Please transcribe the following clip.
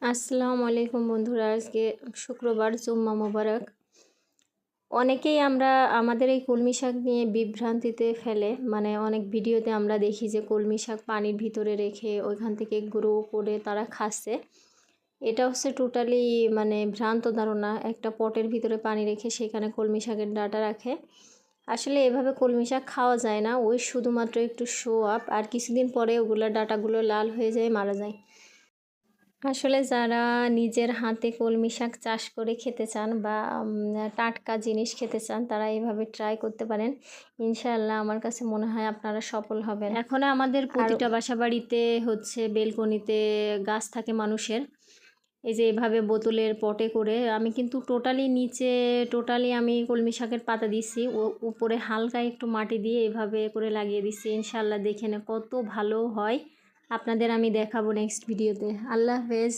আসসালামু আলাইকুম বন্ধুরা, আজকে শুক্রবার, জুম্মা মোবারক। অনেকেই আমরা আমাদের এই কলমি শাক নিয়ে বিভ্রান্তিতে ফেলে, মানে অনেক ভিডিওতে আমরা দেখি যে কলমি শাক পানির ভিতরে রেখে ওইখান থেকে গ্রো করে তারা খাচ্ছে। এটা হচ্ছে টোটালি মানে ভ্রান্ত ধারণা। একটা পটের ভিতরে পানি রেখে সেখানে কলমি শাকের ডাঁটা রাখে। আসলে এভাবে কলমি শাক খাওয়া যায় না, ওই শুধুমাত্র একটু শো আপ, আর কিছুদিন পরে ওগুলো ডাঁটাগুলো লাল হয়ে যায়, মারা যায়। আসলে যারা নিজের হাতে কলমি শাক চাষ করে খেতে চান বা টাটকা জিনিস খেতে চান, তারা এইভাবে ট্রাই করতে পারেন। ইনশাআল্লাহ আমার কাছে মনে হয় আপনারা সফল হবেন। এখন আমাদের প্রতিটা বাসাবাড়িতে হচ্ছে বেলকনিতে গাছ থাকে মানুষের। এই যে এভাবে বোতলের পটে করে আমি কিন্তু টোটালি আমি কলমি শাকের পাতা দিছি, ও উপরে হালকা একটু মাটি দিয়ে এভাবে করে লাগিয়ে দিচ্ছি। ইনশাআল্লাহ দেখে কত ভালো হয়। আপনাদের আমি দেখাবো নেক্সট ভিডিওতে। আল্লাহ হাফেজ।